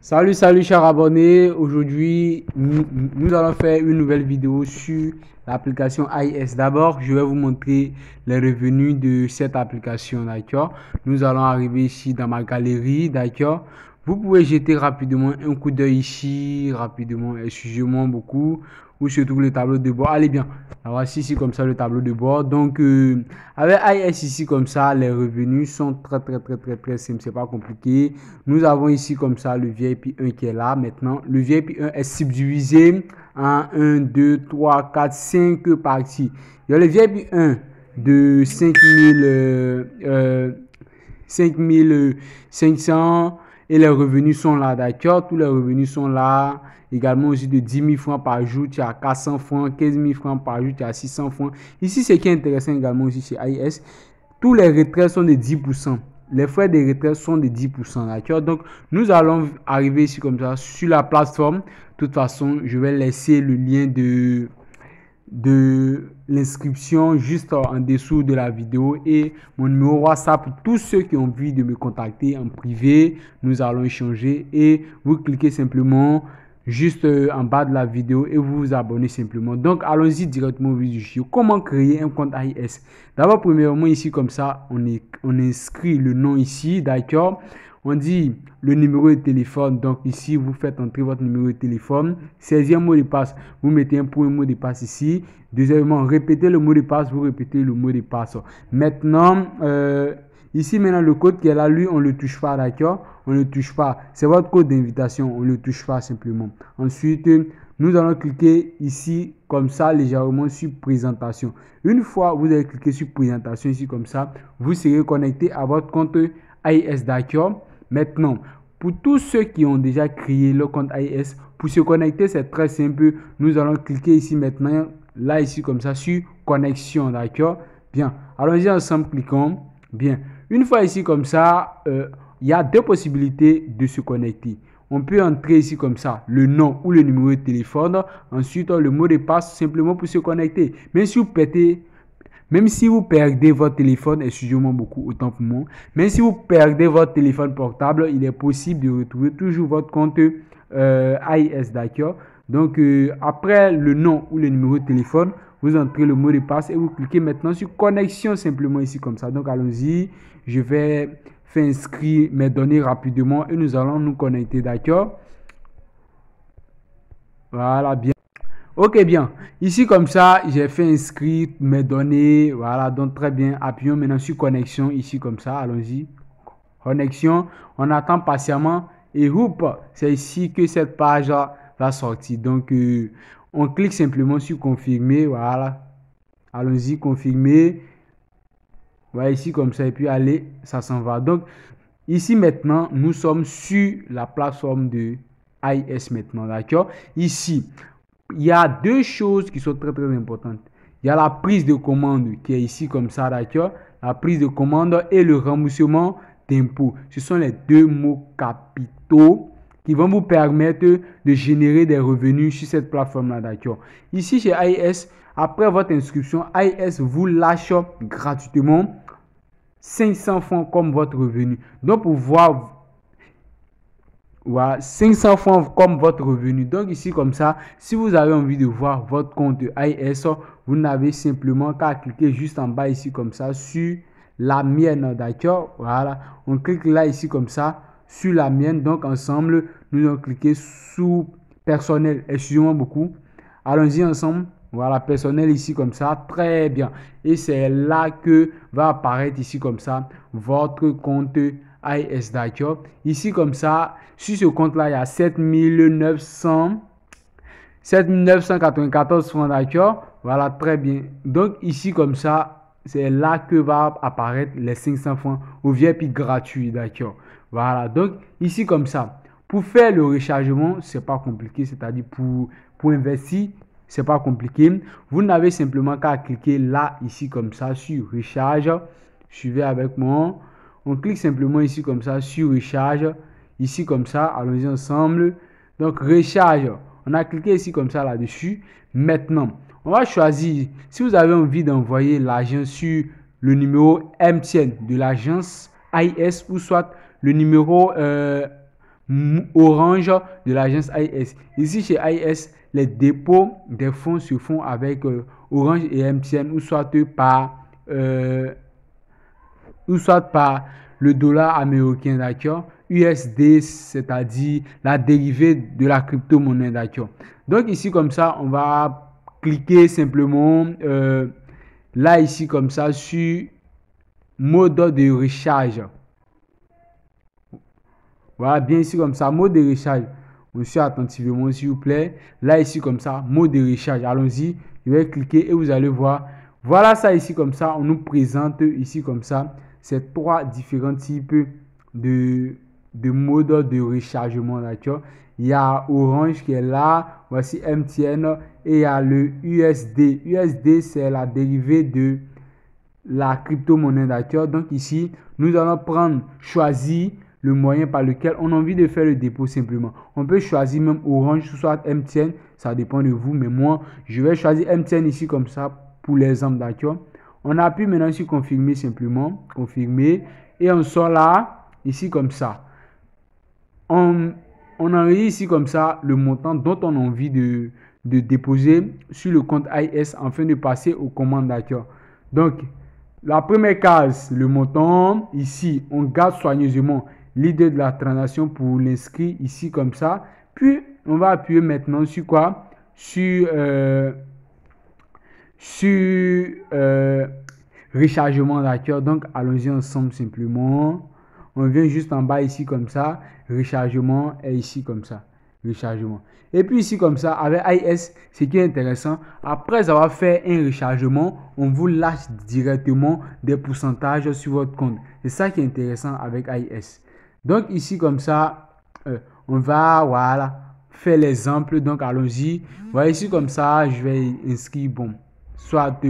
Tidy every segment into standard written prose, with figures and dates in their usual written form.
Salut chers abonnés, aujourd'hui nous allons faire une nouvelle vidéo sur l'application AIS. D'abord je vais vous montrer les revenus de cette application, d'accord. Nous allons arriver ici dans ma galerie, d'accord. Vous pouvez jeter rapidement un coup d'œil ici, rapidement, excusez-moi beaucoup, où se trouve le tableau de bord. Allez bien, alors voici ici comme ça le tableau de bord. Donc avec AIS ici comme ça, les revenus sont très simples, c'est pas compliqué. Nous avons ici comme ça le VIP 1 qui est là maintenant. Le VIP 1 est subdivisé en 1, 2, 3, 4, 5 parties. Il y a le VIP 1 de 5500 et les revenus sont là, d'accord. Tous les revenus sont là. Également aussi de 10 000 francs par jour, tu as 400 francs, 15 000 francs par jour, tu as 600 francs. Ici, ce qui est intéressant également aussi chez AIS, tous les retraits sont de 10%. Les frais de retrait sont de 10%, d'accord. Donc, nous allons arriver ici comme ça sur la plateforme. De toute façon, je vais laisser le lien de l'inscription juste en dessous de la vidéo et mon numéro WhatsApp pour tous ceux qui ont envie de me contacter en privé. Nous allons échanger et vous cliquez simplement juste en bas de la vidéo et vous vous abonnez simplement. Donc allons-y directement au vif du sujet. Comment créer un compte AIS? D'abord, premièrement, ici comme ça, on inscrit le nom ici, d'accord. On dit le numéro de téléphone. Donc ici, vous faites entrer votre numéro de téléphone. 16e mot de passe, vous mettez un point mot de passe ici. Deuxièmement, répétez le mot de passe, vous répétez le mot de passe. Maintenant, ici maintenant le code qui est là, lui, on ne le touche pas, d'accord. On ne le touche pas. C'est votre code d'invitation, on ne le touche pas simplement. Ensuite, nous allons cliquer ici comme ça légèrement sur présentation. Une fois vous avez cliqué sur présentation ici comme ça, vous serez connecté à votre compte AIS, d'accord. Maintenant, pour tous ceux qui ont déjà créé le compte AIS, pour se connecter, c'est très simple. Nous allons cliquer ici maintenant, là ici comme ça, sur connexion, d'accord. Bien, allons-y ensemble, cliquons. Bien, une fois ici comme ça, il y a deux possibilités de se connecter. On peut entrer ici comme ça, le nom ou le numéro de téléphone. Ensuite, le mot de passe simplement pour se connecter. Même si vous perdez votre téléphone, excusez-moi beaucoup, autant pour moi. Même si vous perdez votre téléphone portable, il est possible de retrouver toujours votre compte AIS, d'accord. Donc, après le nom ou le numéro de téléphone, vous entrez le mot de passe et vous cliquez maintenant sur connexion simplement ici comme ça. Donc, allons-y. Je vais faire inscrire mes données rapidement et nous allons nous connecter, d'accord. Voilà, bien. Ok, bien. Ici, comme ça, j'ai fait inscrire mes données. Voilà, donc très bien. Appuyons maintenant sur connexion. Ici, comme ça, allons-y. Connexion. On attend patiemment. Et hop, c'est ici que cette page va sortir. Donc, on clique simplement sur confirmer. Voilà. Allons-y, confirmer. Voilà, ici, comme ça. Et puis, allez, ça s'en va. Donc, ici, maintenant, nous sommes sur la plateforme de AIS maintenant. D'accord? Ici, il y a deux choses qui sont très importantes. Il y a la prise de commande qui est ici comme ça, d'accord. La prise de commande et le remboursement d'impôts. Ce sont les deux mots capitaux qui vont vous permettre de générer des revenus sur cette plateforme-là, d'accord. Ici, chez AIS, après votre inscription, AIS vous lâche gratuitement 500 francs comme votre revenu. Donc, pour voir... Voilà, 500 francs comme votre revenu. Donc ici comme ça, si vous avez envie de voir votre compte AIS, vous n'avez simplement qu'à cliquer juste en bas ici comme ça sur la mienne, d'accord. Voilà, on clique là ici comme ça sur la mienne. Donc ensemble, nous allons cliquer sous personnel. Excusez-moi beaucoup. Allons-y ensemble. Voilà, personnel ici comme ça, très bien. Et c'est là que va apparaître ici comme ça votre compte AIS, d'accord. Ici comme ça, sur ce compte là, il y a 7994 francs, d'accord. Voilà, très bien. Donc ici comme ça, c'est là que va apparaître les 500 francs au VIP gratuit, d'accord. Voilà, donc ici comme ça, pour faire le rechargement, c'est pas compliqué, c'est-à-dire pour investir, c'est pas compliqué. Vous n'avez simplement qu'à cliquer là, ici comme ça, sur recharge. Suivez avec moi. On clique simplement ici comme ça sur recharge. Ici comme ça, allons-y ensemble. Donc recharge. On a cliqué ici comme ça là-dessus. Maintenant, on va choisir, si vous avez envie d'envoyer l'argent sur le numéro MTN de l'agence AIS ou soit le numéro Orange de l'agence AIS. Ici chez AIS, les dépôts des fonds se font avec Orange et MTN ou soit par le dollar américain, d'accord, USD, c'est-à-dire la dérivée de la crypto-monnaie, d'accord. Donc ici comme ça, on va cliquer simplement là ici comme ça sur mode de recharge. Voilà, bien ici comme ça, mode de recharge. On suit attentivement s'il vous plaît. Là ici comme ça, mode de recharge. Allons-y, je vais cliquer et vous allez voir. Voilà ça ici comme ça, on nous présente ici comme ça ces trois différents types de modes de rechargement, d'accord. Il y a Orange qui est là, voici MTN et il y a le USD. USD c'est la dérivée de la crypto-monnaie, d'accord. Donc ici, nous allons choisir le moyen par lequel on a envie de faire le dépôt simplement. On peut choisir même Orange, soit MTN, ça dépend de vous, mais moi, je vais choisir MTN ici comme ça pour l'exemple, d'accord. On appuie maintenant sur confirmer simplement, confirmer, et on sort là, ici comme ça. On enregistre ici comme ça le montant dont on a envie de déposer sur le compte AIS afin de passer aux commandes, d'accord. Donc, la première case, le montant, ici, on garde soigneusement l'idée de la transaction pour l'inscrire ici comme ça. Puis, on va appuyer maintenant sur quoi? Sur rechargement, d'accord. Donc, allons-y ensemble simplement. On vient juste en bas ici comme ça. Rechargement est ici comme ça. Rechargement. Et puis ici comme ça, avec AIS, ce qui est intéressant, après avoir fait un rechargement, on vous lâche directement des pourcentages sur votre compte. C'est ça qui est intéressant avec AIS. Donc ici comme ça, on va voilà faire l'exemple. Donc allons-y. Voilà ici comme ça, je vais inscrire bon, soit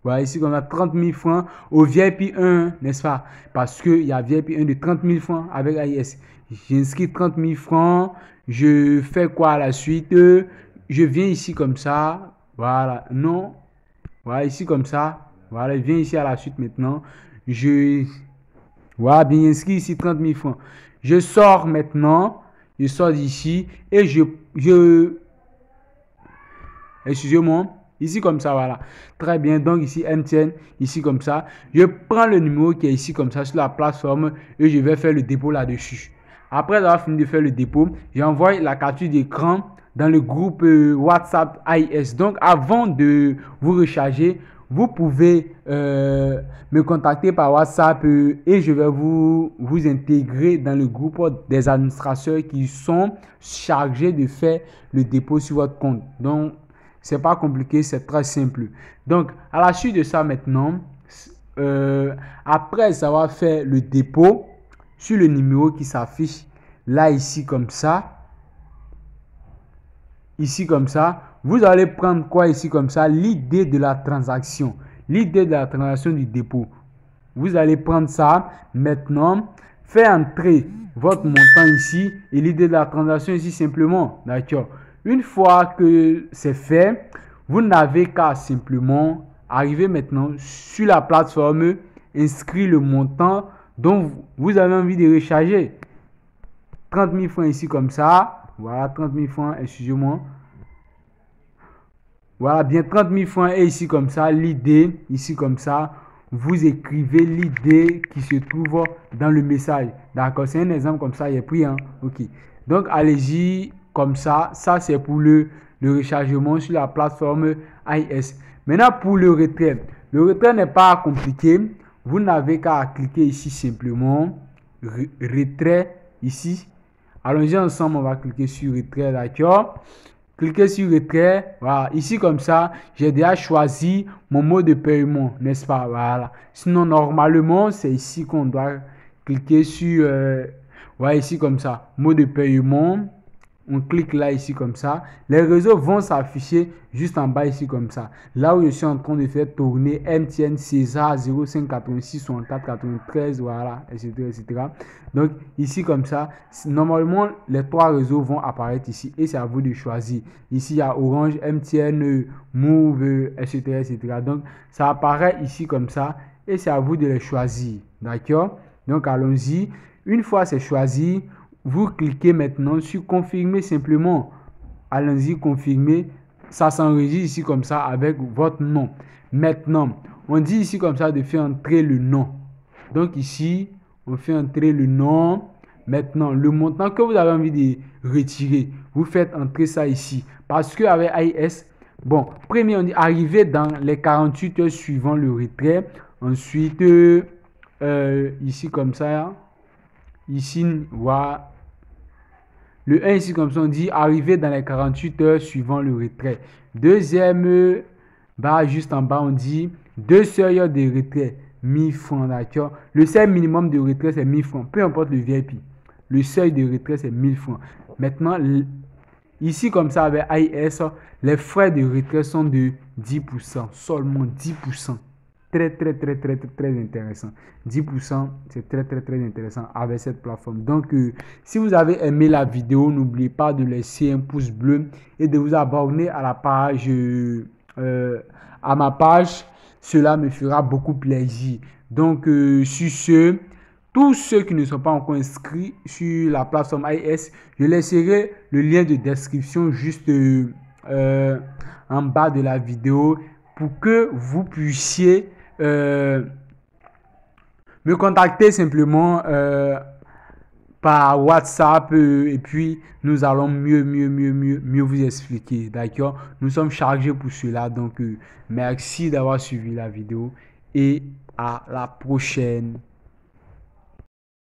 voilà ici comme ça 30 000 francs au VIP 1, n'est-ce pas? Parce qu'il y a VIP 1 de 30 000 francs avec AIS. J'inscris 30 000 francs. Je fais quoi à la suite? Je viens ici comme ça. Voilà. Non. Voilà ici comme ça. Voilà. Je viens ici à la suite maintenant. Voilà. Bien inscrit ici 30 000 francs. Je sors maintenant. Je sors d'ici. Et excusez-moi. Ici comme ça, voilà. Très bien. Donc ici, MTN, ici comme ça. Je prends le numéro qui est ici comme ça sur la plateforme et je vais faire le dépôt là-dessus. Après avoir fini de faire le dépôt, j'envoie la capture d'écran dans le groupe WhatsApp AIS. Donc avant de vous recharger, vous pouvez me contacter par WhatsApp et je vais vous intégrer dans le groupe des administrateurs qui sont chargés de faire le dépôt sur votre compte. Donc, c'est pas compliqué, c'est très simple. Donc, à la suite de ça maintenant, après avoir fait le dépôt sur le numéro qui s'affiche là, ici comme ça, vous allez prendre quoi ici comme ça? L'idée de la transaction. L'idée de la transaction du dépôt. Vous allez prendre ça maintenant, faire entrer votre montant ici et l'idée de la transaction ici simplement. D'accord. Une fois que c'est fait, vous n'avez qu'à simplement arriver maintenant sur la plateforme, inscrire le montant dont vous avez envie de recharger. 30 000 francs ici comme ça. Voilà, 30 000 francs, excusez-moi. Voilà, bien 30 000 francs et ici comme ça, l'idée, ici comme ça, vous écrivez l'idée qui se trouve dans le message. D'accord, c'est un exemple comme ça, il est pris, hein. Ok. Donc, allez-y comme ça. Ça, c'est pour le rechargement sur la plateforme AIS. Maintenant, pour le retrait. Le retrait n'est pas compliqué. Vous n'avez qu'à cliquer ici simplement. Retrait ici. Allons-y ensemble, on va cliquer sur retrait, d'accord. Cliquez sur retrait. Voilà, ici comme ça, j'ai déjà choisi mon mode de paiement, n'est-ce pas? Voilà. Sinon, normalement, c'est ici qu'on doit cliquer sur, voilà, ici comme ça, mode de paiement. On clique là, ici comme ça. Les réseaux vont s'afficher juste en bas, ici comme ça. Là où je suis en train de faire tourner MTN César 0586 64 93, voilà, etc., etc. Donc, ici comme ça, normalement, les trois réseaux vont apparaître ici et c'est à vous de choisir. Ici, il y a Orange, MTN, Move, etc., etc. Donc, ça apparaît ici comme ça et c'est à vous de les choisir. D'accord? Donc, allons-y. Une fois c'est choisi, vous cliquez maintenant sur confirmer simplement. Allons-y, confirmer. Ça s'enregistre ici comme ça avec votre nom. Maintenant, on dit ici comme ça de faire entrer le nom. Donc ici, on fait entrer le nom. Maintenant, le montant que vous avez envie de retirer, vous faites entrer ça ici. Parce qu'avec AIS, bon, premier, on dit arriver dans les 48 heures suivant le retrait. Ensuite, ici comme ça, ici, voilà. Le 1 ici comme ça, on dit arriver dans les 48 heures suivant le retrait. Deuxième barre juste en bas, on dit 2 heures de retrait, 1000 francs, d'accord. Le seuil minimum de retrait, c'est 1000 francs, peu importe le VIP. Le seuil de retrait, c'est 1000 francs. Maintenant, ici comme ça, avec AIS, les frais de retrait sont de 10%, seulement 10%. Très intéressant. 10%, c'est très intéressant avec cette plateforme. Donc, si vous avez aimé la vidéo, n'oubliez pas de laisser un pouce bleu et de vous abonner à la page, à ma page. Cela me fera beaucoup plaisir. Donc, sur ce, tous ceux qui ne sont pas encore inscrits sur la plateforme AIS, je laisserai le lien de description juste en bas de la vidéo pour que vous puissiez me contacter simplement par WhatsApp et puis nous allons mieux vous expliquer. D'accord? Nous sommes chargés pour cela. Donc, merci d'avoir suivi la vidéo et à la prochaine.